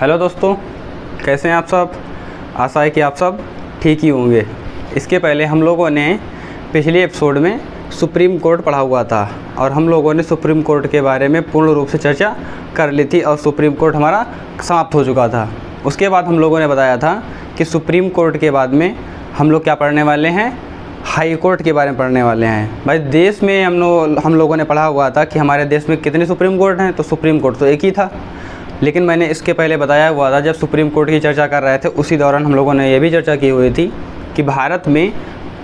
Hello दोस्तों, कैसे हैं आप सब। आशा है कि आप सब ठीक ही होंगे। इसके पहले हम लोगों ने पिछले एपिसोड में सुप्रीम कोर्ट पढ़ा हुआ था और हम लोगों ने सुप्रीम कोर्ट के बारे में पूर्ण रूप से चर्चा कर ली थी और सुप्रीम कोर्ट हमारा समाप्त हो चुका था। उसके बाद हम लोगों ने बताया था कि सुप्रीम कोर्ट के बाद में हम लोग क्या पढ़ने वाले हैं, हाई कोर्ट के बारे में पढ़ने वाले हैं। भाई देश में हम लोगों ने पढ़ा हुआ था कि हमारे देश में कितने सुप्रीम कोर्ट हैं, तो सुप्रीम कोर्ट तो एक ही था। लेकिन मैंने इसके पहले बताया हुआ था, जब सुप्रीम कोर्ट की चर्चा कर रहे थे उसी दौरान हम लोगों ने ये भी चर्चा की हुई थी कि भारत में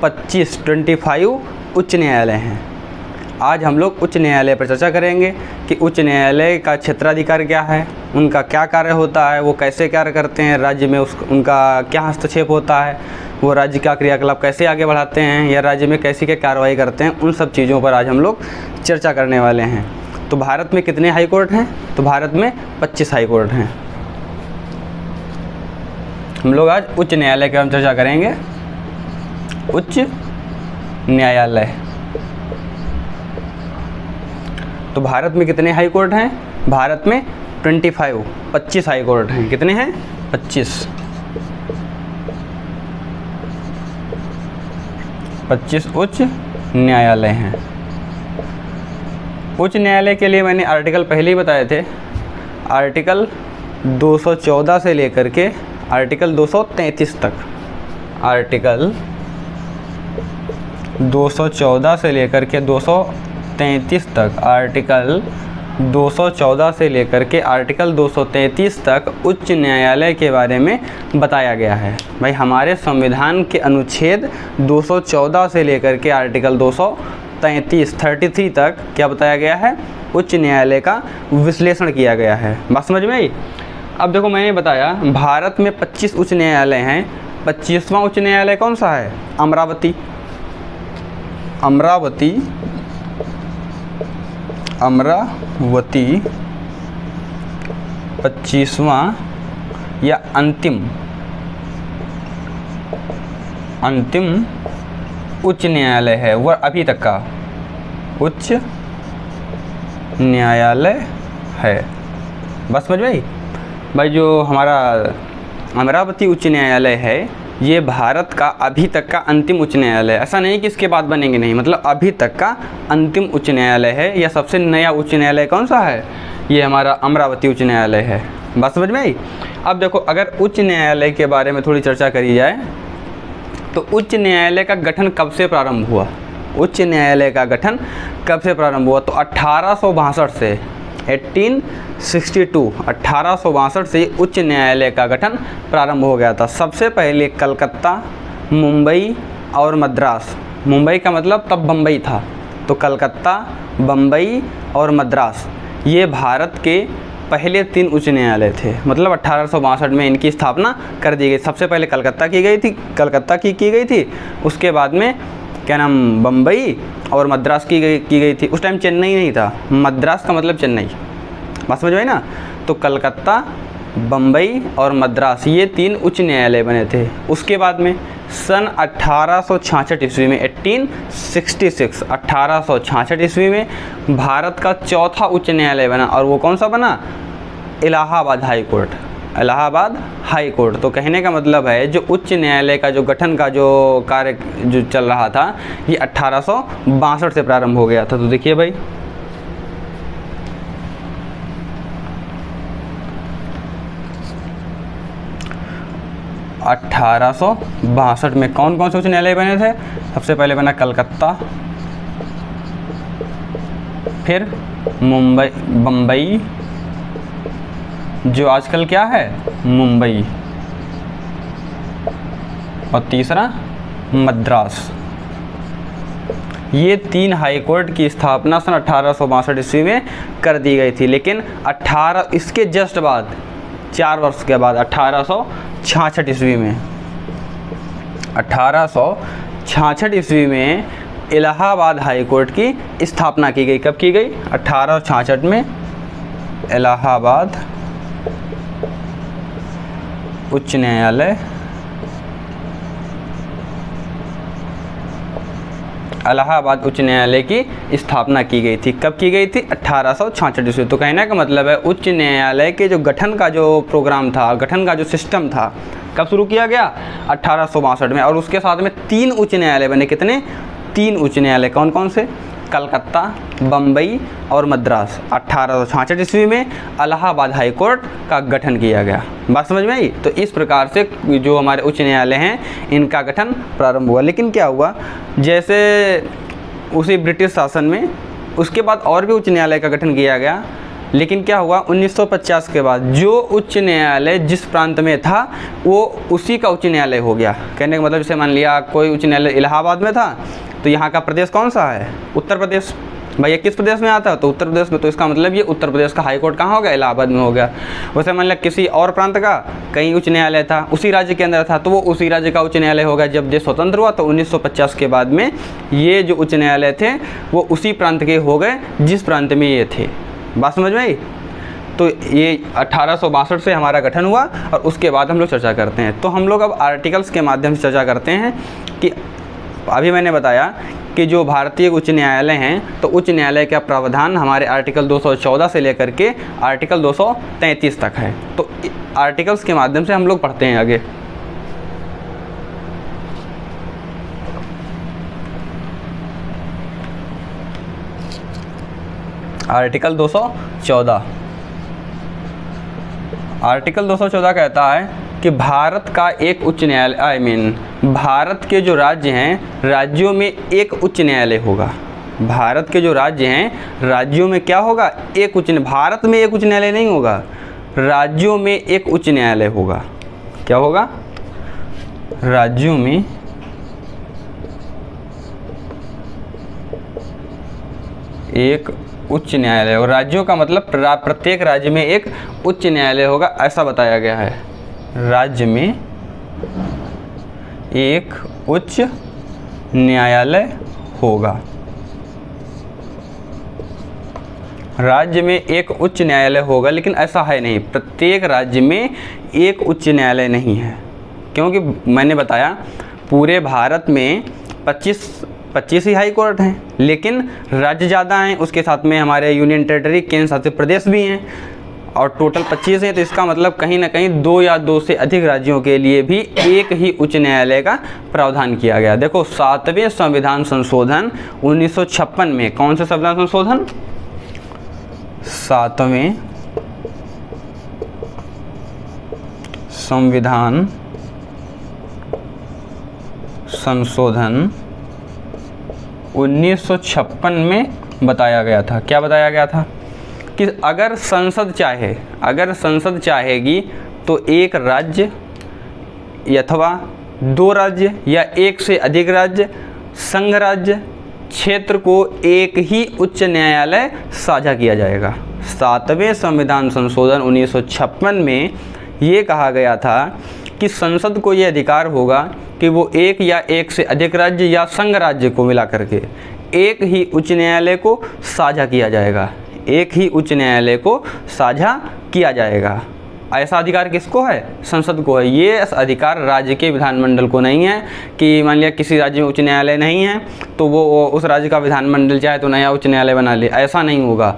25 उच्च न्यायालय हैं। आज हम लोग उच्च न्यायालय पर चर्चा करेंगे कि उच्च न्यायालय का क्षेत्राधिकार क्या है, उनका क्या कार्य होता है, वो कैसे कार्य करते हैं, राज्य में उनका क्या हस्तक्षेप होता है, वो राज्य का क्रियाकलाप कैसे आगे बढ़ाते हैं या राज्य में कैसी क्या कार्रवाई करते हैं, उन सब चीज़ों पर आज हम लोग चर्चा करने वाले हैं। तो भारत में कितने हाई कोर्ट हैं, तो भारत में 25 हाई कोर्ट हैं। हम लोग आज उच्च न्यायालय की हम चर्चा करेंगे। उच्च न्यायालय, तो भारत में कितने हाई कोर्ट हैं, भारत में 25 हाई कोर्ट हैं। कितने हैं, 25 उच्च न्यायालय हैं। उच्च न्यायालय के लिए मैंने आर्टिकल पहले ही बताए थे। आर्टिकल 214 से लेकर के आर्टिकल 233 तक, आर्टिकल 214 से लेकर के 233 तक, आर्टिकल 214 से लेकर के आर्टिकल 233 तक उच्च न्यायालय के बारे में बताया गया है। भाई हमारे संविधान के अनुच्छेद 214 से लेकर के आर्टिकल 233 तक क्या बताया गया है, उच्च न्यायालय का विश्लेषण किया गया है। बात समझ में आई। अब देखो, मैंने बताया भारत में 25 उच्च न्यायालय हैं। 25वां उच्च न्यायालय कौन सा है, अमरावती। 25वां या अंतिम उच्च न्यायालय है, वह अभी तक का उच्च न्यायालय है। बस समझ में। भाई जो हमारा अमरावती उच्च न्यायालय है, ये भारत का अभी तक का अंतिम उच्च न्यायालय है। ऐसा नहीं कि इसके बाद बनेंगे, नहीं, मतलब अभी तक का अंतिम उच्च न्यायालय है। या सबसे नया उच्च न्यायालय कौन सा है, ये हमारा अमरावती उच्च न्यायालय है। बात समझ में आई। अब देखो, अगर उच्च न्यायालय के बारे में थोड़ी चर्चा करी जाए तो उच्च न्यायालय का गठन कब से प्रारंभ हुआ, उच्च न्यायालय का गठन कब से प्रारंभ हुआ, तो 1862 से 1862 से उच्च न्यायालय का गठन प्रारंभ हो गया था। सबसे पहले कलकत्ता, मुंबई और मद्रास। मुंबई का मतलब तब बम्बई था, तो कलकत्ता, बम्बई और मद्रास ये भारत के पहले 3 उच्च न्यायालय थे। मतलब 1862 में इनकी स्थापना कर दी गई। सबसे पहले कलकत्ता की गई थी, उसके बाद में क्या नाम, बम्बई और मद्रास की गई थी। उस टाइम चेन्नई नहीं था, मद्रास का मतलब चेन्नई। बात समझ में आई ना। तो कलकत्ता, बम्बई और मद्रास ये 3 उच्च न्यायालय बने थे। उसके बाद में सन 1866 ईस्वी में 1866 ईस्वी में भारत का चौथा उच्च न्यायालय बना, और वो कौन सा बना, Allahabad high court. Allahabad high court. तो कहने का मतलब है जो उच्च न्यायालय का जो गठन का जो कार्य जो चल रहा था, ये 1862 से प्रारंभ हो गया था। तो देखिए भाई, अठारह सौ बासठ में कौन कौन से उच्च न्यायालय बने थे। सबसे पहले बना कलकत्ता, फिर बम्बई जो आजकल क्या है मुंबई, और तीसरा मद्रास। ये 3 हाई कोर्ट की स्थापना सन 1862 ईस्वी में कर दी गई थी। लेकिन इसके जस्ट बाद 4 वर्ष के बाद 1866 ईस्वी में इलाहाबाद हाई कोर्ट की स्थापना की गई। कब की गई, 1866 में इलाहाबाद उच्च न्यायालय इलाहाबाद उच्च न्यायालय की स्थापना की गई थी। कब की गई थथी? 1866 ईस्वी। तो कहने का मतलब है उच्च न्यायालय के जो गठन का जो प्रोग्राम था, गठन का जो सिस्टम था, कब शुरू किया गया? 1862 में। और उसके साथ में 3 उच्च न्यायालय बने। कितने? 3 उच्च न्यायालय। कौन कौन से? कलकत्ता, बम्बई और मद्रास। 1866 ईस्वी में इलाहाबाद हाई कोर्ट का गठन किया गया। बात समझ में आई? तो इस प्रकार से जो हमारे उच्च न्यायालय हैं इनका गठन प्रारंभ हुआ। लेकिन क्या हुआ, जैसे उसी ब्रिटिश शासन में उसके बाद और भी उच्च न्यायालय का गठन किया गया, लेकिन क्या हुआ 1950 के बाद जो उच्च न्यायालय जिस प्रांत में था वो उसी का उच्च न्यायालय हो गया। कहने का मतलब जैसे मान लिया कोई उच्च न्यायालय इलाहाबाद में था तो यहाँ का प्रदेश कौन सा है? उत्तर प्रदेश। भैया किस प्रदेश में आता है? तो उत्तर प्रदेश में। तो इसका मतलब ये उत्तर प्रदेश का हाई कोर्ट कहाँ हो गया? इलाहाबाद में हो गया। वैसे मान लिया किसी और प्रांत का कहीं उच्च न्यायालय था, उसी राज्य के अंदर था, तो वो उसी राज्य का उच्च न्यायालय हो गया। जब देश स्वतंत्र हुआ तो 1950 के बाद में ये जो उच्च न्यायालय थे वो उसी प्रांत के हो गए जिस प्रांत में ये थे। बात समझ में आई? तो ये 1862 से हमारा गठन हुआ और उसके बाद हम लोग चर्चा करते हैं। तो हम लोग अब आर्टिकल्स के माध्यम से चर्चा करते हैं कि अभी मैंने बताया कि जो भारतीय उच्च न्यायालय हैं तो उच्च न्यायालय का प्रावधान हमारे आर्टिकल 214 से लेकर के आर्टिकल 233 तक है। तो आर्टिकल्स के माध्यम से हम लोग पढ़ते हैं आगे। आर्टिकल 214। आर्टिकल 214 कहता है कि भारत का एक उच्च न्यायालय भारत के जो राज्य हैं राज्यों में एक उच्च न्यायालय होगा। भारत के जो राज्य हैं राज्यों में क्या होगा? एक उच्च। भारत में एक उच्च न्यायालय नहीं होगा, राज्यों में एक उच्च न्यायालय होगा। क्या होगा? राज्यों में एक उच्च न्यायालय। और राज्यों का मतलब प्रत्येक राज्य में एक उच्च न्यायालय होगा, ऐसा बताया गया है। राज्य में एक उच्च न्यायालय होगा। राज्य में एक उच्च न्यायालय होगा, लेकिन ऐसा है नहीं, प्रत्येक राज्य में एक उच्च न्यायालय नहीं है। क्योंकि मैंने बताया पूरे भारत में 25 ही हाई कोर्ट हैं, लेकिन राज्य ज़्यादा हैं, उसके साथ में हमारे यूनियन टेरिटरी केंद्र शासित प्रदेश भी हैं और टोटल 25 हैं। तो इसका मतलब कहीं ना कहीं 2 या 2 से अधिक राज्यों के लिए भी एक ही उच्च न्यायालय का प्रावधान किया गया। देखो 7वें संविधान संशोधन 1956 में, कौन से संविधान संशोधन? 7वें संविधान संशोधन 1956 में बताया गया था। क्या बताया गया था? कि अगर संसद चाहेगी तो एक राज्य अथवा 2 राज्य या 1 से अधिक राज्य, संघ राज्य, क्षेत्र को एक ही उच्च न्यायालय साझा किया जाएगा। 7वें संविधान संशोधन 1956 में ये कहा गया था कि संसद को ये अधिकार होगा कि वो एक या 1 से अधिक राज्य या संघ राज्य को मिला करके एक ही उच्च न्यायालय को साझा किया जाएगा। एक ही उच्च न्यायालय को साझा किया जाएगा। ऐसा अधिकार किसको है? संसद को है। ये अधिकार राज्य के विधानमंडल को नहीं है कि मान लिया किसी राज्य में उच्च न्यायालय नहीं है तो वो उस राज्य का विधानमंडल चाहे तो नया उच्च न्यायालय बना ले, ऐसा नहीं होगा।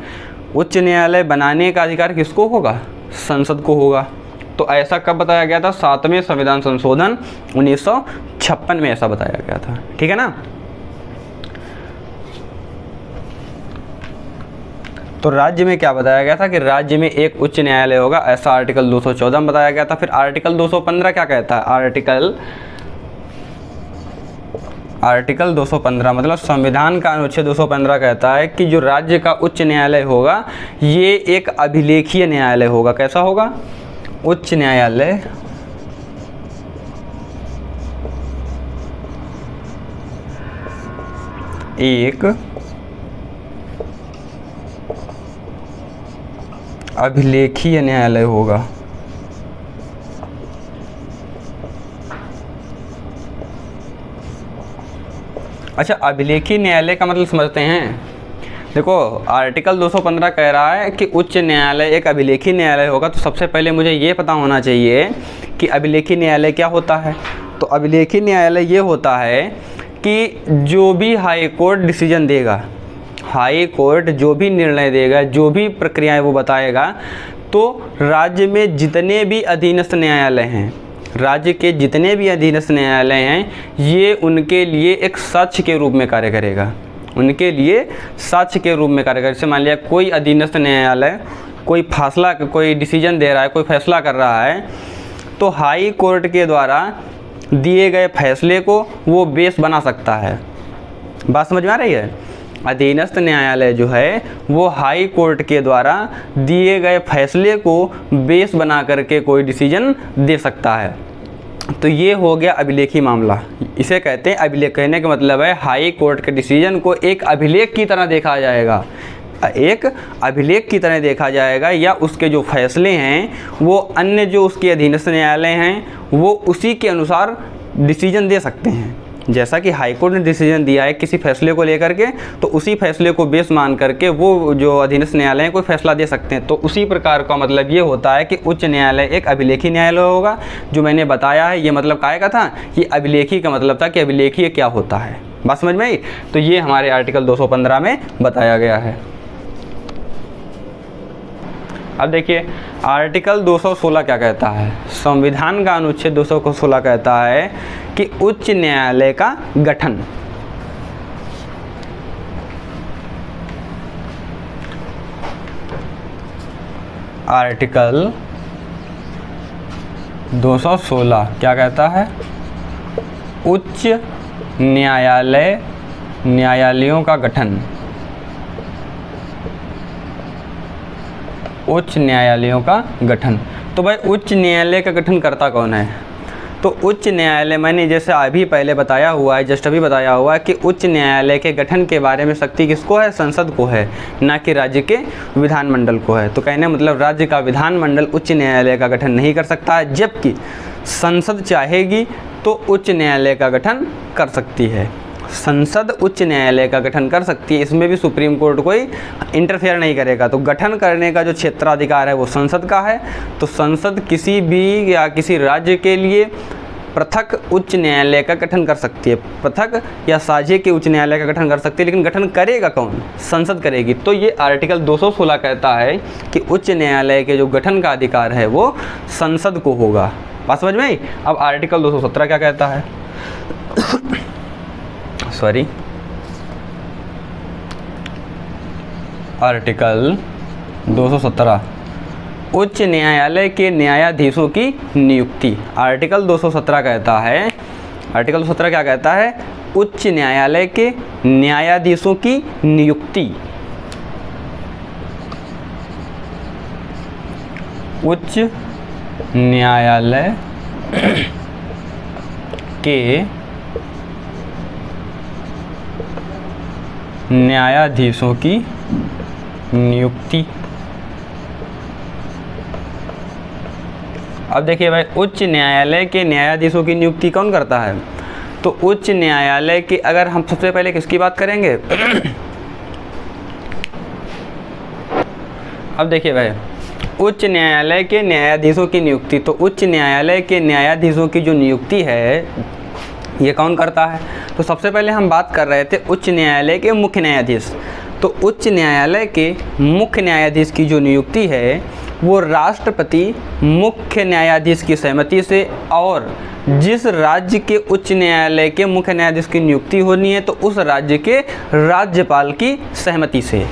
उच्च न्यायालय बनाने का अधिकार किसको होगा? संसद को होगा। तो ऐसा कब बताया गया था? 7वें संविधान संशोधन 1956 में ऐसा बताया गया था। ठीक है ना? तो राज्य में क्या बताया गया था कि राज्य में एक उच्च न्यायालय होगा, ऐसा आर्टिकल 214 में बताया गया था। फिर आर्टिकल 215 क्या कहता है? आर्टिकल 215 मतलब संविधान का अनुच्छेद 215 कहता है कि जो राज्य का उच्च न्यायालय होगा ये एक अभिलेखीय न्यायालय होगा। कैसा होगा? उच्च न्यायालय एक अभिलेखीय न्यायालय होगा। अच्छा, अभिलेखीय न्यायालय का मतलब समझते हैं। देखो आर्टिकल 215 कह रहा है कि उच्च न्यायालय एक अभिलेखीय न्यायालय होगा। तो सबसे पहले मुझे ये पता होना चाहिए कि अभिलेखीय न्यायालय क्या होता है। तो अभिलेखीय न्यायालय ये होता है कि जो भी हाई कोर्ट डिसीजन देगा, हाई कोर्ट जो भी निर्णय देगा, जो भी प्रक्रियाएं वो बताएगा, तो राज्य में जितने भी अधीनस्थ न्यायालय हैं, राज्य के जितने भी अधीनस्थ न्यायालय हैं, ये उनके लिए एक साक्ष्य के रूप में कार्य करेगा, उनके लिए साक्ष्य के रूप में कार्य करेगा। जैसे मान लिया कोई अधीनस्थ न्यायालय कोई डिसीजन दे रहा है, कोई फैसला कर रहा है, तो हाई कोर्ट के द्वारा दिए गए फैसले को वो बेस बना सकता है। बात समझ में आ रही है? अधीनस्थ न्यायालय जो है वो हाई कोर्ट के द्वारा दिए गए फैसले को बेस बना करके कोई डिसीजन दे सकता है। तो ये हो गया अभिलेखी मामला, इसे कहते हैं अभिलेख। कहने का मतलब है हाई कोर्ट के डिसीजन को एक अभिलेख की तरह देखा जाएगा, एक अभिलेख की तरह देखा जाएगा, या उसके जो फैसले हैं वो अन्य जो उसके अधीनस्थ न्यायालय हैं वो उसी के अनुसार डिसीजन दे सकते हैं। जैसा कि हाई कोर्ट ने डिसीजन दिया है किसी फैसले को लेकर के, तो उसी फैसले को बेस मान करके वो जो अधीनस्थ न्यायालय हैं कोई फैसला दे सकते हैं। तो उसी प्रकार का मतलब ये होता है कि उच्च न्यायालय एक अभिलेखी न्यायालय होगा। जो मैंने बताया है ये मतलब काय का था कि अभिलेखी का मतलब था कि अभिलेखी क्या होता है। बात समझ में आई? तो ये हमारे आर्टिकल 215 में बताया गया है। अब देखिए आर्टिकल 216 क्या कहता है। संविधान का अनुच्छेद 216 कहता है कि उच्च न्यायालय का गठन। आर्टिकल 216 क्या कहता है? उच्च न्यायालयों का गठन, उच्च न्यायालयों का गठन। तो भाई उच्च न्यायालय का गठन करता कौन है? तो उच्च न्यायालय, मैंने जैसे अभी पहले बताया हुआ है, जस्ट अभी बताया हुआ है कि उच्च न्यायालय के गठन के बारे में शक्ति किसको है? संसद को है, ना कि राज्य के विधानमंडल को है। तो कहने मतलब राज्य का विधानमंडल उच्च न्यायालय का गठन नहीं कर सकता है, जबकि संसद चाहेगी तो उच्च न्यायालय का गठन कर सकती है। संसद उच्च न्यायालय का गठन कर सकती है, इसमें भी सुप्रीम कोर्ट कोई इंटरफेयर नहीं करेगा। तो गठन करने का जो क्षेत्राधिकार है वो संसद का है। तो संसद किसी भी या किसी राज्य के लिए पृथक उच्च न्यायालय का गठन कर सकती है, पृथक या साझे के उच्च न्यायालय का गठन कर सकती है, लेकिन गठन करेगा कौन? संसद करेगी। तो ये आर्टिकल 216 कहता है कि उच्च न्यायालय के जो गठन का अधिकार है वो संसद को होगा। बात समझ में आई? अब आर्टिकल 217 क्या कहता है? आर्टिकल 217 उच्च न्यायालय के न्यायाधीशों की नियुक्ति। आर्टिकल 217 कहता है, आर्टिकल 217 क्या कहता है? उच्च न्यायालय के न्यायाधीशों की नियुक्ति। उच्च न्यायालय के न्यायाधीशों की नियुक्ति। अब देखिए भाई, उच्च न्यायालय के न्यायाधीशों की नियुक्ति कौन करता है? तो उच्च न्यायालय के, अगर हम सबसे पहले किसकी बात करेंगे? अब देखिए भाई, उच्च न्यायालय के न्यायाधीशों की नियुक्ति, तो उच्च न्यायालय के न्यायाधीशों की जो नियुक्ति है ये कौन करता है? तो सबसे पहले हम बात कर रहे थे उच्च न्यायालय के मुख्य न्यायाधीश। तो उच्च न्यायालय के मुख्य न्यायाधीश की जो नियुक्ति है वो राष्ट्रपति मुख्य न्यायाधीश की सहमति से, और जिस राज्य के उच्च न्यायालय के मुख्य न्यायाधीश की नियुक्ति होनी है तो उस राज्य के राज्यपाल की सहमति से।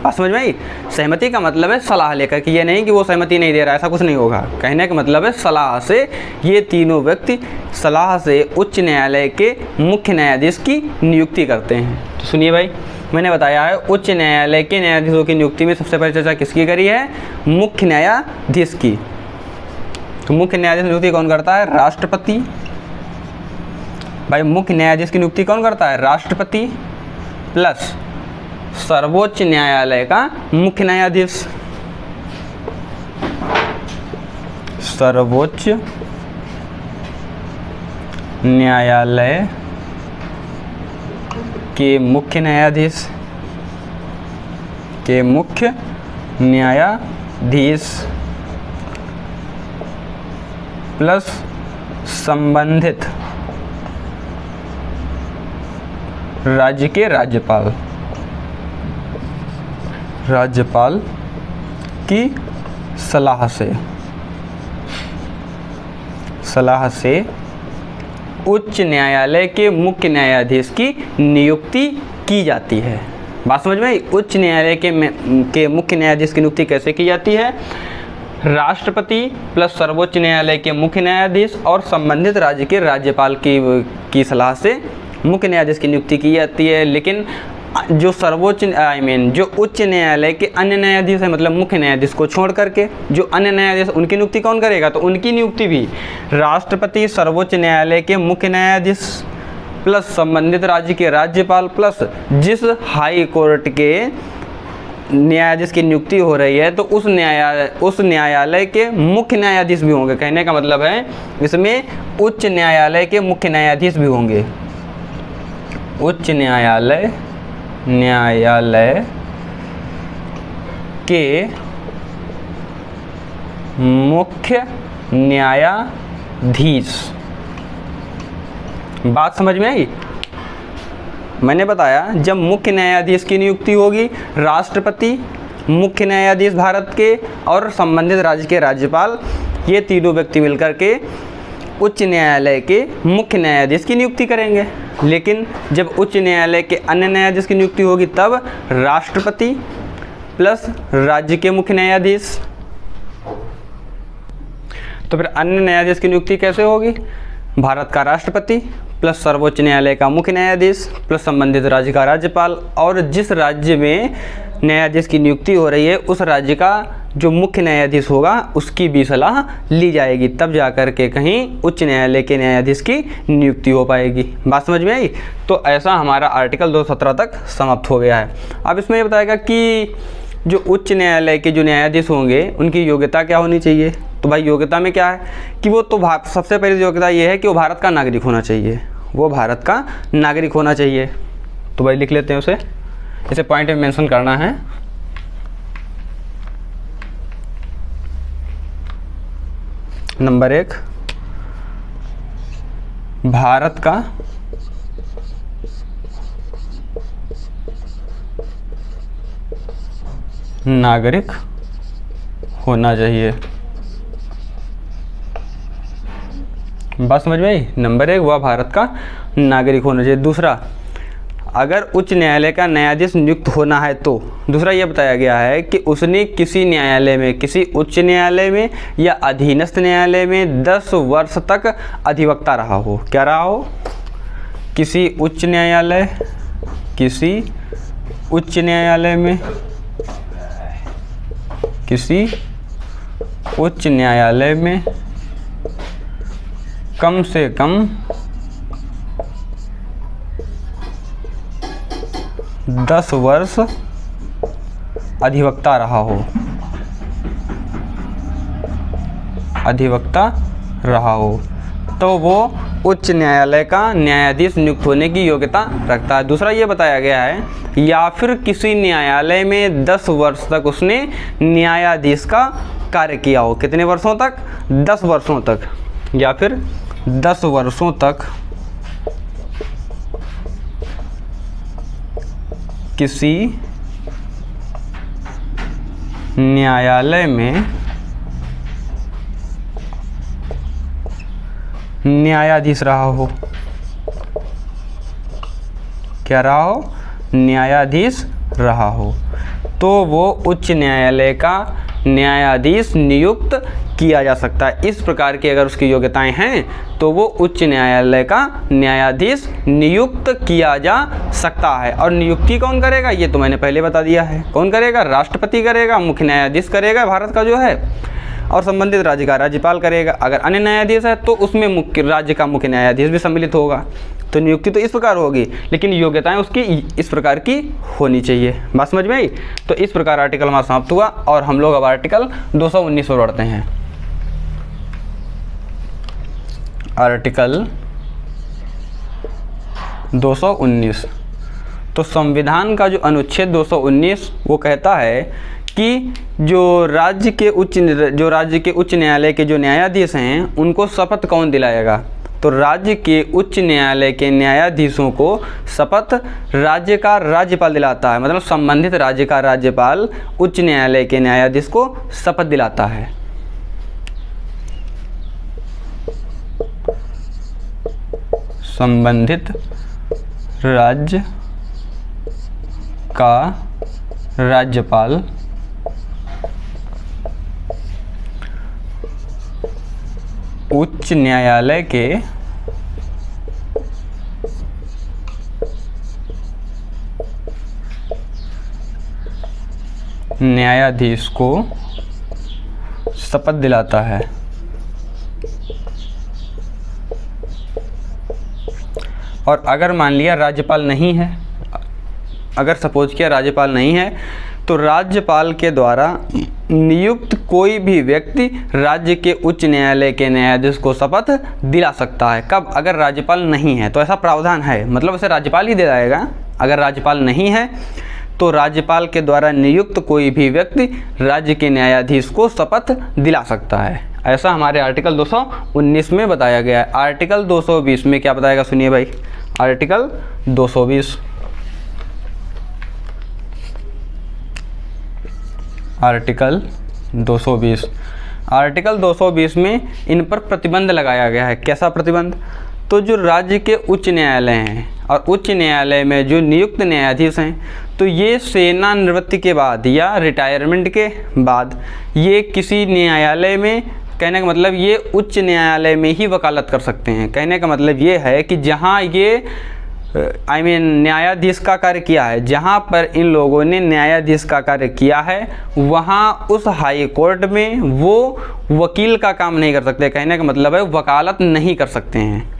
बात समझ में आई? सहमति का मतलब है सलाह लेकर के, ये नहीं कि वो सहमति नहीं दे रहा है, ऐसा कुछ नहीं होगा। कहने का मतलब है सलाह से, ये तीनों व्यक्ति सलाह से उच्च न्यायालय के मुख्य न्यायाधीश की नियुक्ति करते हैं। तो सुनिए भाई, मैंने बताया है उच्च न्यायालय के न्यायाधीशों की नियुक्ति में सबसे पहले चर्चा किसकी करी है? मुख्य न्यायाधीश की। तो मुख्य न्यायाधीश की नियुक्ति कौन करता है? राष्ट्रपति। भाई मुख्य न्यायाधीश की नियुक्ति कौन करता है? राष्ट्रपति प्लस सर्वोच्च न्यायालय का मुख्य न्यायाधीश। सर्वोच्च न्यायालय के मुख्य न्यायाधीश प्लस संबंधित राज्य के राज्यपाल की सलाह से उच्च न्यायालय के मुख्य न्यायाधीश की नियुक्ति की जाती है। बात समझ में आई? उच्च न्यायालय के मुख्य न्यायाधीश की नियुक्ति कैसे की जाती है? राष्ट्रपति प्लस सर्वोच्च न्यायालय के मुख्य न्यायाधीश और संबंधित राज्य के राज्यपाल की सलाह से मुख्य न्यायाधीश की नियुक्ति की जाती है। लेकिन जो जो उच्च न्यायालय के अन्य न्यायाधीश है, मतलब मुख्य न्यायाधीश को छोड़ करके जो अन्य न्यायाधीश, उनकी नियुक्ति कौन करेगा? तो उनकी नियुक्ति भी राष्ट्रपति, सर्वोच्च न्यायालय के मुख्य न्यायाधीश प्लस संबंधित राज्य के राज्यपाल प्लस जिस हाई कोर्ट के न्यायाधीश की नियुक्ति हो रही है तो उस न्यायालय के मुख्य न्यायाधीश भी होंगे। कहने का मतलब है इसमें उच्च न्यायालय के मुख्य न्यायाधीश भी होंगे। उच्च न्यायालय के मुख्य न्यायाधीश। बात समझ में आई? मैंने बताया जब मुख्य न्यायाधीश की नियुक्ति होगी, राष्ट्रपति, मुख्य न्यायाधीश भारत के और संबंधित राज्य के राज्यपाल, ये तीनों व्यक्ति मिलकर के उच्च न्यायालय के मुख्य न्यायाधीश की नियुक्ति करेंगे। लेकिन जब उच्च न्यायालय के अन्य न्यायाधीश की नियुक्ति होगी तब राष्ट्रपति प्लस राज्य के मुख्य न्यायाधीश। तो फिर अन्य न्यायाधीश की नियुक्ति कैसे होगी? भारत का राष्ट्रपति प्लस सर्वोच्च न्यायालय का मुख्य न्यायाधीश प्लस संबंधित राज्य का राज्यपाल, और जिस राज्य में न्यायाधीश की नियुक्ति हो रही है उस राज्य का जो मुख्य न्यायाधीश होगा उसकी भी सलाह ली जाएगी, तब जाकर के कहीं उच्च न्यायालय के न्यायाधीश की नियुक्ति हो पाएगी। बात समझ में आई? तो ऐसा हमारा आर्टिकल 217 तक समाप्त हो गया है। अब इसमें ये बताएगा कि जो उच्च न्यायालय के जो न्यायाधीश होंगे उनकी योग्यता क्या होनी चाहिए। तो भाई योग्यता में क्या है कि वो तो सबसे पहली योग्यता ये है कि वो भारत का नागरिक होना चाहिए, वो भारत का नागरिक होना चाहिए। तो भाई लिख लेते हैं उसे, इसे पॉइंट में मेंशन करना है। नंबर 1, भारत का नागरिक होना चाहिए। बात समझ में आई? नंबर 1, वह भारत का नागरिक होना चाहिए। दूसरा, अगर उच्च न्यायालय का न्यायाधीश नियुक्त होना है तो दूसरा ये बताया गया है कि उसने किसी न्यायालय में, किसी उच्च न्यायालय में या अधीनस्थ न्यायालय में 10 वर्ष तक अधिवक्ता रहा हो। क्या रहा हो? किसी उच्च न्यायालय में, किसी उच्च न्यायालय में कम से कम 10 वर्ष अधिवक्ता रहा हो, तो वो उच्च न्यायालय का न्यायाधीश नियुक्त होने की योग्यता रखता है। दूसरा ये बताया गया है या फिर किसी न्यायालय में 10 वर्ष तक उसने न्यायाधीश का कार्य किया हो। कितने वर्षों तक? 10 वर्षों तक, या फिर 10 वर्षों तक किसी न्यायालय में न्यायाधीश रहा हो। क्या रहा हो? न्यायाधीश रहा हो, तो वो उच्च न्यायालय का न्यायाधीश नियुक्त किया जा सकता है। इस प्रकार की अगर उसकी योग्यताएं हैं तो वो उच्च न्यायालय का न्यायाधीश नियुक्त किया जा सकता है। और नियुक्ति कौन करेगा? ये तो मैंने पहले बता दिया है। कौन करेगा? राष्ट्रपति करेगा, मुख्य न्यायाधीश करेगा भारत का जो है, और संबंधित राज्य का राज्यपाल करेगा। अगर अन्य न्यायाधीश है तो उसमें मुख्य राज्य का मुख्य न्यायाधीश भी सम्मिलित होगा। तो नियुक्ति तो इस प्रकार होगी, लेकिन योग्यताएं उसकी इस प्रकार की होनी चाहिए। बात समझ में आई? तो इस प्रकार आर्टिकल हमारा समाप्त हुआ और हम लोग अब आर्टिकल 219 पर बढ़ते हैं। आर्टिकल 219, तो संविधान का जो अनुच्छेद 219 वो कहता है कि जो राज्य के उच्च न्यायालय के जो न्यायाधीश हैं उनको शपथ कौन दिलाएगा? तो राज्य के उच्च न्यायालय के न्यायाधीशों को शपथ राज्य का राज्यपाल दिलाता है, मतलब संबंधित राज्य का राज्यपाल उच्च न्यायालय के न्यायाधीश को शपथ दिलाता है। संबंधित राज्य का राज्यपाल उच्च न्यायालय के न्यायाधीश को शपथ दिलाता है। और अगर मान लिया राज्यपाल नहीं है, अगर सपोज किया राज्यपाल नहीं है, तो राज्यपाल के द्वारा नियुक्त कोई भी व्यक्ति राज्य के उच्च न्यायालय के न्यायाधीश को शपथ दिला सकता है। कब? अगर राज्यपाल नहीं है, तो ऐसा प्रावधान है, मतलब उसे राज्यपाल ही दिलाएगा। अगर राज्यपाल नहीं है तो राज्यपाल के द्वारा नियुक्त कोई भी व्यक्ति राज्य के न्यायाधीश को शपथ दिला सकता है। ऐसा हमारे आर्टिकल 219 में बताया गया है। आर्टिकल 220 में क्या बताएगा, सुनिए भाई। आर्टिकल 220, आर्टिकल 220, आर्टिकल 220 में इन पर प्रतिबंध लगाया गया है। कैसा प्रतिबंध? तो जो राज्य के उच्च न्यायालय हैं और उच्च न्यायालय में जो नियुक्त न्यायाधीश हैं, तो ये सेवानिवृत्ति के बाद या रिटायरमेंट के बाद ये किसी न्यायालय में, कहने का मतलब ये उच्च न्यायालय में ही वकालत कर सकते हैं। कहने का मतलब ये है कि जहाँ ये न्यायाधीश का कार्य किया है, जहाँ पर इन लोगों ने न्यायाधीश का कार्य किया है, वहाँ उस हाई कोर्ट में वो वकील का काम नहीं कर सकते। कहने का मतलब है वकालत नहीं कर सकते हैं।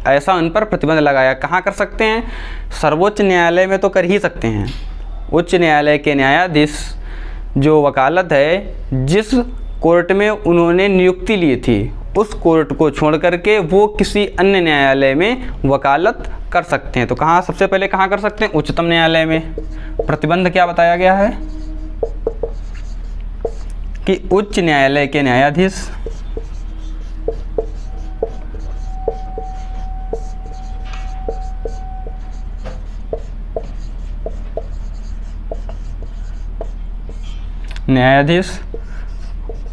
ऐसा उन पर प्रतिबंध लगाया। कहाँ कर सकते हैं? सर्वोच्च न्यायालय में तो कर ही सकते हैं। उच्च न्यायालय के न्यायाधीश जो वकालत है, जिस कोर्ट में उन्होंने नियुक्ति ली थी, उस कोर्ट को छोड़ करके वो किसी अन्य न्यायालय में वकालत कर सकते हैं। तो कहाँ, सबसे पहले कहाँ कर सकते हैं? उच्चतम न्यायालय में। प्रतिबंध क्या बताया गया है कि उच्च न्यायालय के न्यायाधीश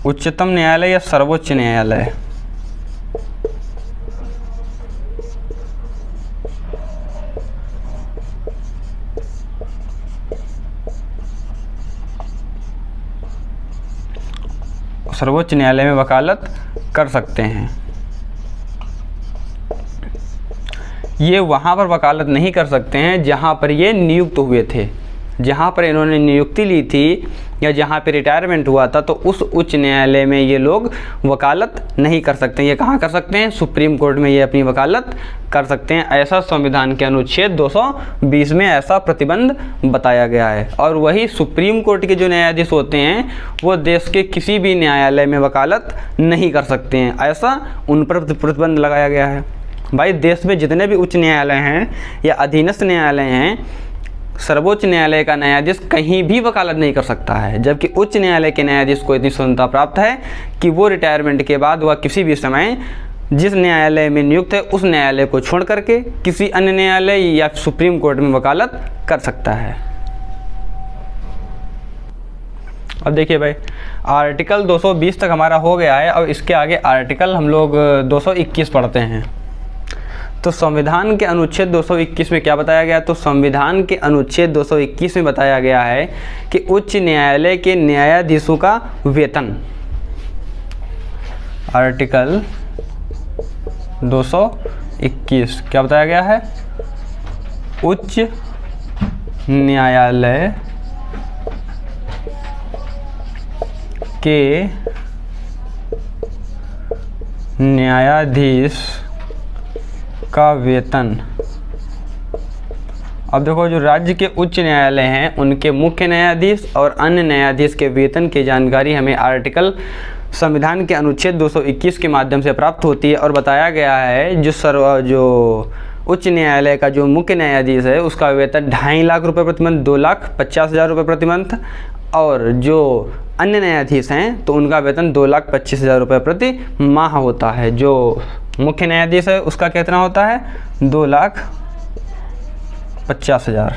उच्चतम न्यायालय या सर्वोच्च न्यायालय सर्वोच्च न्यायालय में वकालत कर सकते हैं। ये वहाँ पर वकालत नहीं कर सकते हैं जहाँ पर ये नियुक्त हुए थे। जहाँ पर इन्होंने नियुक्ति ली थी या जहाँ पे रिटायरमेंट हुआ था, तो उस उच्च न्यायालय में ये लोग वकालत नहीं कर सकते। ये कहाँ कर सकते हैं? सुप्रीम कोर्ट में ये अपनी वकालत कर सकते हैं। ऐसा संविधान के अनुच्छेद 220 में ऐसा प्रतिबंध बताया गया है। और वही सुप्रीम कोर्ट के जो न्यायाधीश होते हैं, वो देश के किसी भी न्यायालय में वकालत नहीं कर सकते हैं। ऐसा उन पर प्रतिबंध लगाया गया है। भाई, देश में जितने भी उच्च न्यायालय हैं या अधीनस्थ न्यायालय हैं, सर्वोच्च न्यायालय का न्यायाधीश कहीं भी वकालत नहीं कर सकता है। जबकि उच्च न्यायालय के न्यायाधीश को इतनी स्वतंत्रता प्राप्त है कि वो रिटायरमेंट के बाद वह किसी भी समय जिस न्यायालय में नियुक्त है, उस न्यायालय को छोड़ करके किसी अन्य न्यायालय या सुप्रीम कोर्ट में वकालत कर सकता है। अब देखिए भाई, आर्टिकल 220 तक हमारा हो गया है। अब इसके आगे आर्टिकल हम लोग 221 पढ़ते हैं। तो संविधान के अनुच्छेद 221 में क्या बताया गया? तो संविधान के अनुच्छेद 221 में बताया गया है कि उच्च न्यायालय के न्यायाधीशों का वेतन, आर्टिकल 221 क्या बताया गया है? उच्च न्यायालय के न्यायाधीश का वेतन। अब देखो, जो राज्य के उच्च न्यायालय हैं, उनके मुख्य न्यायाधीश और अन्य न्यायाधीश के वेतन की जानकारी हमें आर्टिकल संविधान के अनुच्छेद 221 के माध्यम से प्राप्त होती है। और बताया गया है जो उच्च न्यायालय का जो मुख्य न्यायाधीश है, उसका वेतन 2.5 लाख रुपये प्रति मंथ, 2,50,000 रुपये प्रति मंथ। और जो अन्य न्यायाधीश हैं, तो उनका वेतन 2,25,000 रुपये प्रति माह होता है। जो मुख्य न्यायाधीश है उसका कितना होता है 2,50,000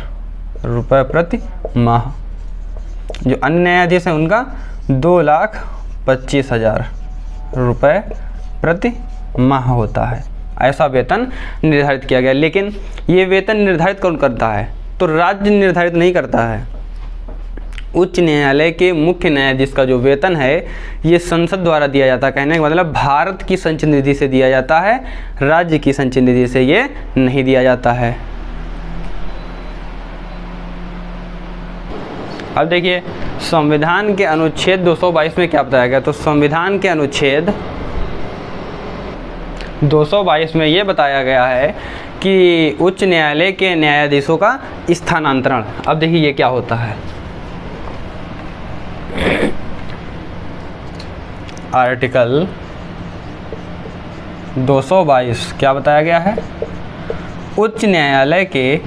रुपये प्रति माह। जो अन्य न्यायाधीश हैं उनका 2,25,000 रुपये प्रति माह होता है। ऐसा वेतन निर्धारित किया गया। लेकिन ये वेतन निर्धारित कौन करता है? तो राज्य निर्धारित नहीं करता है। उच्च न्यायालय के मुख्य न्यायाधीश का जो वेतन है ये संसद द्वारा दिया जाता है। कहने का मतलब भारत की संचय निधि से दिया जाता है, राज्य की संचय निधि से ये नहीं दिया जाता है। अब देखिए संविधान के अनुच्छेद 222 में क्या बताया गया। तो संविधान के अनुच्छेद 222 में ये बताया गया है कि उच्च न्यायालय के न्यायाधीशों का स्थानांतरण। अब देखिए ये क्या होता है। आर्टिकल 222 क्या बताया गया है? उच्च न्यायालय के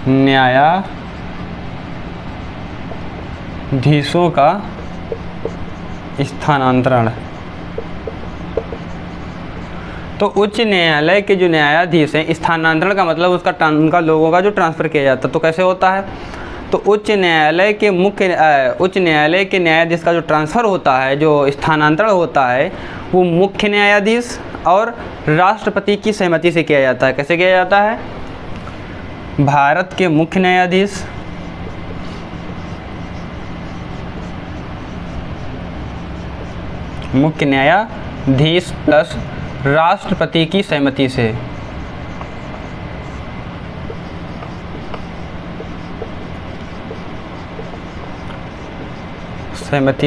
न्यायाधीशों का स्थानांतरण। तो उच्च न्यायालय के जो न्यायाधीश हैं, स्थानांतरण का मतलब उनका लोगों का जो ट्रांसफ़र किया जाता है। तो कैसे होता है? तो उच्च न्यायालय के न्यायाधीश का जो ट्रांसफ़र होता है, जो स्थानांतरण होता है, वो मुख्य न्यायाधीश और राष्ट्रपति की सहमति से किया जाता है। कैसे किया जाता है? भारत के मुख्य न्यायाधीश प्लस राष्ट्रपति की सहमति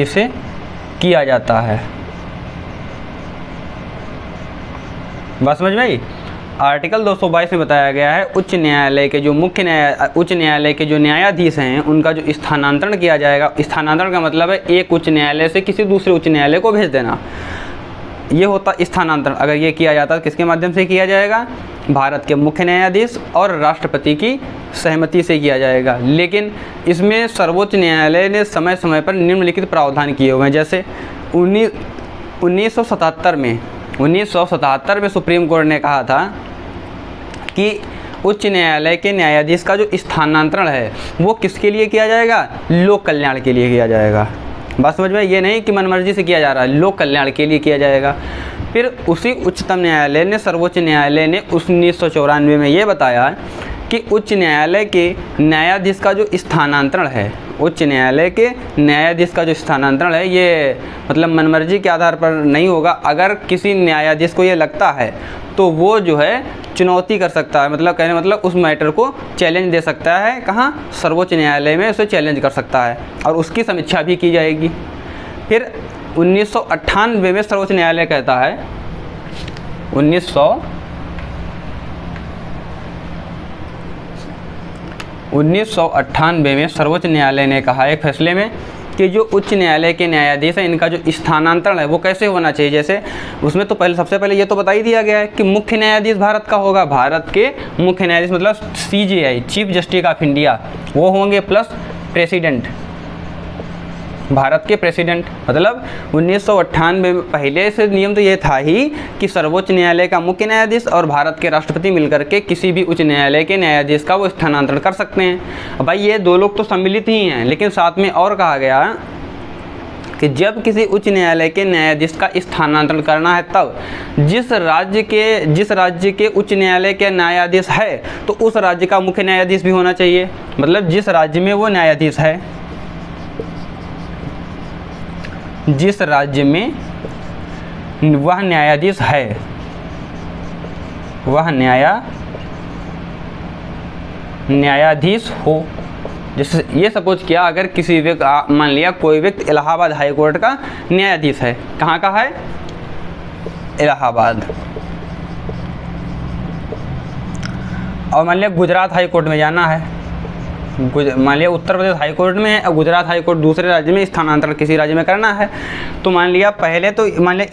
से किया जाता है। बात समझ में आई? आर्टिकल 222 में बताया गया है उच्च न्यायालय के जो न्यायाधीश हैं उनका जो स्थानांतरण किया जाएगा। स्थानांतरण का मतलब है एक उच्च न्यायालय से किसी दूसरे उच्च न्यायालय को भेज देना, ये होता स्थानांतरण। अगर ये किया जाता है तो किसके माध्यम से किया जाएगा? भारत के मुख्य न्यायाधीश और राष्ट्रपति की सहमति से किया जाएगा। लेकिन इसमें सर्वोच्च न्यायालय ने समय समय पर निम्नलिखित प्रावधान किए हुए हैं। जैसे 1977 में सुप्रीम कोर्ट ने कहा था कि उच्च न्यायालय के न्यायाधीश का जो स्थानांतरण है वो किसके लिए किया जाएगा? लोक कल्याण के लिए किया जाएगा। बात समझ में? ये नहीं कि मनमर्जी से किया जा रहा है, लोक कल्याण के लिए किया जाएगा। फिर उसी उच्चतम न्यायालय ने, सर्वोच्च न्यायालय ने 1994 में ये बताया कि उच्च न्यायालय के न्यायाधीश का जो स्थानांतरण है, ये मतलब मनमर्जी के आधार पर नहीं होगा। अगर किसी न्यायाधीश को ये लगता है तो वो जो है चुनौती कर सकता है, मतलब कहने मतलब उस मैटर को चैलेंज दे सकता है। कहाँ? सर्वोच्च न्यायालय में उसे चैलेंज कर सकता है और उसकी समीक्षा भी की जाएगी। फिर 1998 में सर्वोच्च न्यायालय कहता है 1998 में सर्वोच्च न्यायालय ने कहा एक फैसले में कि जो उच्च न्यायालय के न्यायाधीश हैं इनका जो स्थानांतरण है वो कैसे होना चाहिए। जैसे उसमें तो सबसे पहले ये तो बता ही दिया गया है कि मुख्य न्यायाधीश भारत का होगा, भारत के मुख्य न्यायाधीश मतलब CJI, chief justice of India, वो होंगे, प्लस प्रेसिडेंट, भारत के प्रेसिडेंट। मतलब 1998 में पहले से नियम तो ये था ही कि सर्वोच्च न्यायालय का मुख्य न्यायाधीश और भारत के राष्ट्रपति मिलकर के किसी भी उच्च न्यायालय के न्यायाधीश का वो स्थानांतरण कर सकते हैं। अब भाई ये दो लोग तो सम्मिलित ही हैं, लेकिन साथ में और कहा गया कि जब किसी उच्च न्यायालय के न्यायाधीश का स्थानांतरण करना है तब जिस राज्य के उच्च न्यायालय के न्यायाधीश है तो उस राज्य का मुख्य न्यायाधीश भी होना चाहिए। मतलब जिस राज्य में वो न्यायाधीश है, जिस राज्य में वह न्यायाधीश है, वह न्यायाधीश हो। जैसे ये सपोज किया, अगर किसी व्यक्ति, मान लिया कोई व्यक्ति इलाहाबाद हाई कोर्ट का न्यायाधीश है। कहाँ का है? इलाहाबाद। और मान लिया गुजरात हाई कोर्ट में जाना है, मान लिया उत्तर प्रदेश हाई कोर्ट में है और गुजरात हाई कोर्ट दूसरे राज्य में स्थानांतरण किसी राज्य में करना है। तो मान लिया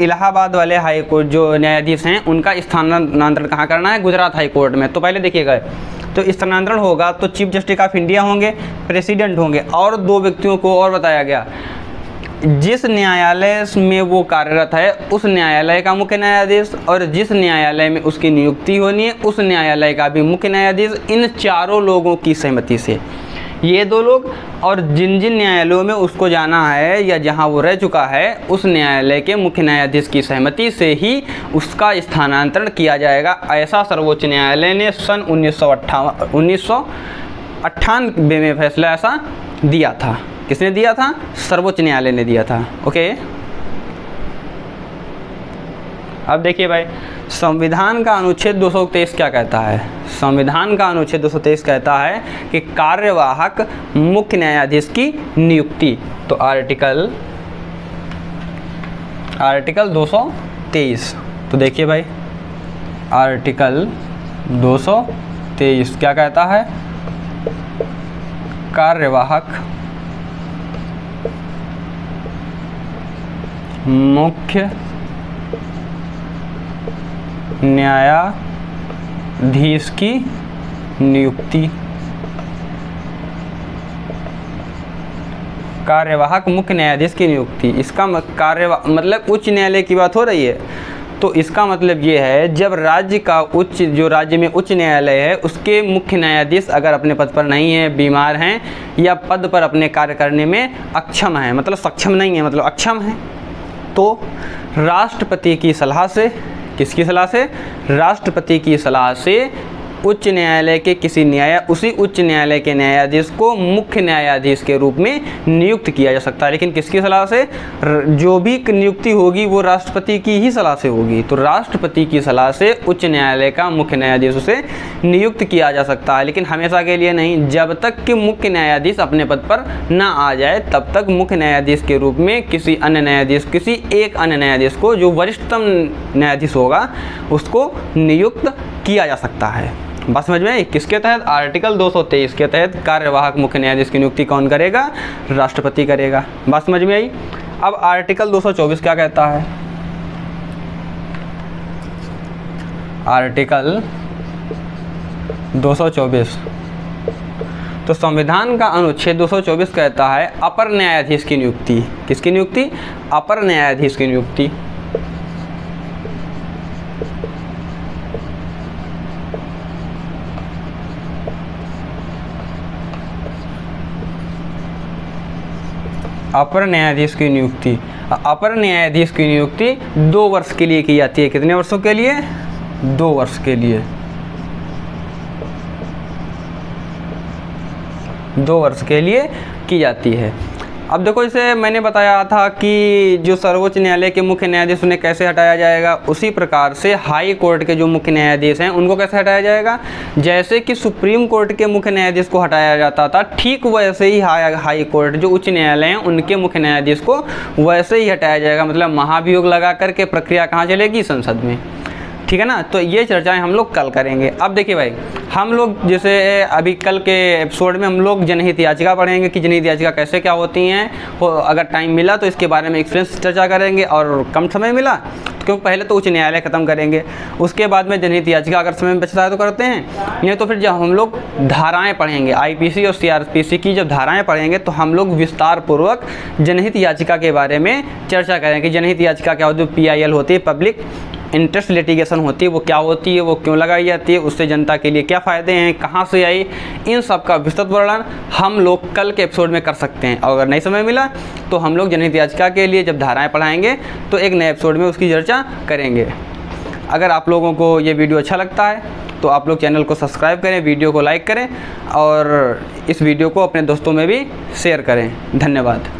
इलाहाबाद वाले हाई कोर्ट जो न्यायाधीश हैं उनका स्थानांतरण कहाँ करना है? गुजरात हाई कोर्ट में। तो पहले देखिएगा, तो तो स्थानांतरण होगा तो चीफ जस्टिस ऑफ इंडिया होंगे, प्रेसिडेंट होंगे, और 2 व्यक्तियों को और बताया गया। जिस न्यायालय में वो कार्यरत है उस न्यायालय का मुख्य न्यायाधीश, और जिस न्यायालय में उसकी नियुक्ति होनी है उस न्यायालय का भी मुख्य न्यायाधीश, इन चारों लोगों की सहमति से, ये 2 लोग, और जिन जिन न्यायालयों में उसको जाना है या जहां वो रह चुका है उस न्यायालय के मुख्य न्यायाधीश की सहमति से ही उसका स्थानांतरण किया जाएगा। ऐसा सर्वोच्च न्यायालय ने सन 1998 में फैसला ऐसा दिया था। किसने दिया था? सर्वोच्च न्यायालय ने दिया था। ओके, अब देखिए भाई, संविधान का अनुच्छेद 223 क्या कहता है? संविधान का अनुच्छेद 223 कहता है कि कार्यवाहक मुख्य न्यायाधीश की नियुक्ति। तो आर्टिकल 223, तो देखिए भाई, आर्टिकल 223 क्या कहता है? कार्यवाहक मुख्य न्यायाधीश की नियुक्ति। कार्यवाहक मुख्य न्यायाधीश की नियुक्ति, इसका मतलब उच्च न्यायालय की बात हो रही है। तो इसका मतलब ये है, जब जो राज्य में उच्च न्यायालय है उसके मुख्य न्यायाधीश अगर अपने पद पर नहीं है, बीमार हैं, या पद पर अपने कार्य करने में अक्षम है, मतलब सक्षम नहीं है, मतलब अक्षम है, तो राष्ट्रपति की सलाह से, किसकी सलाह से? राष्ट्रपति की सलाह से उच्च न्यायालय के उसी उच्च न्यायालय के न्यायाधीश को मुख्य न्यायाधीश के रूप में नियुक्त किया जा सकता है। लेकिन किसकी सलाह से? जो भी नियुक्ति होगी वो राष्ट्रपति की ही सलाह से होगी। तो राष्ट्रपति की सलाह से उच्च न्यायालय का मुख्य न्यायाधीश उसे नियुक्त किया जा सकता है, लेकिन हमेशा के लिए नहीं। जब तक कि मुख्य न्यायाधीश अपने पद पर ना आ जाए तब तक मुख्य न्यायाधीश के रूप में किसी एक अन्य न्यायाधीश को, जो वरिष्ठतम न्यायाधीश होगा, उसको नियुक्त किया जा सकता है। बात समझ में आई? किसके तहत? आर्टिकल 223 के तहत कार्यवाहक मुख्य न्यायाधीश की नियुक्ति कौन करेगा? राष्ट्रपति करेगा। बात समझ में आई? अब आर्टिकल 224 क्या कहता है? आर्टिकल 224, तो संविधान का अनुच्छेद 224 कहता है अपर न्यायाधीश की नियुक्ति। किसकी नियुक्ति? अपर न्यायाधीश की नियुक्ति। अपर न्यायाधीश की नियुक्ति, अपर न्यायाधीश की नियुक्ति 2 वर्ष के लिए की जाती है। कितने वर्षों के लिए? 2 वर्ष के लिए। 2 वर्ष के लिए की जाती है। अब देखो, जैसे मैंने बताया था कि जो सर्वोच्च न्यायालय के मुख्य न्यायाधीश उन्हें कैसे हटाया जाएगा, उसी प्रकार से हाई कोर्ट के जो मुख्य न्यायाधीश हैं उनको कैसे हटाया जाएगा? जैसे कि सुप्रीम कोर्ट के मुख्य न्यायाधीश को हटाया जाता था, ठीक वैसे ही हाई कोर्ट जो उच्च न्यायालय हैं उनके मुख्य न्यायाधीश को वैसे ही हटाया जाएगा। मतलब महाभियोग लगा करके प्रक्रिया कहाँ चलेगी? संसद में। ठीक है ना? तो ये चर्चाएं हम लोग कल करेंगे। अब देखिए भाई, हम लोग जैसे अभी कल के एपिसोड में हम लोग जनहित याचिका पढ़ेंगे कि जनहित याचिका कैसे क्या होती हैं। अगर टाइम मिला तो इसके बारे में एक्सपीरियंस चर्चा करेंगे, और कम समय मिला तो क्योंकि पहले तो उच्च न्यायालय ख़त्म करेंगे, उसके बाद में जनहित याचिका अगर समय बचता है तो करते हैं, नहीं तो फिर जब हम लोग धाराएँ पढ़ेंगे, IPC और CRPC की जब धाराएँ पढ़ेंगे तो हम लोग विस्तार पूर्वक जनहित याचिका के बारे में चर्चा करेंगे। जनहित याचिका क्या होती है? PIL होती है, पब्लिक इंटरेस्ट लिटिगेशन होती है, वो क्या होती है, वो क्यों लगाई जाती है, उससे जनता के लिए क्या फ़ायदे हैं, कहाँ से आई, इन सब का विस्तृत वर्णन हम लोग कल के एपिसोड में कर सकते हैं। और अगर नहीं समय मिला तो हम लोग जनहित याचिका के लिए जब धाराएं पढ़ाएंगे तो एक नए एपिसोड में उसकी चर्चा करेंगे। अगर आप लोगों को ये वीडियो अच्छा लगता है तो आप लोग चैनल को सब्सक्राइब करें, वीडियो को लाइक करें, और इस वीडियो को अपने दोस्तों में भी शेयर करें। धन्यवाद।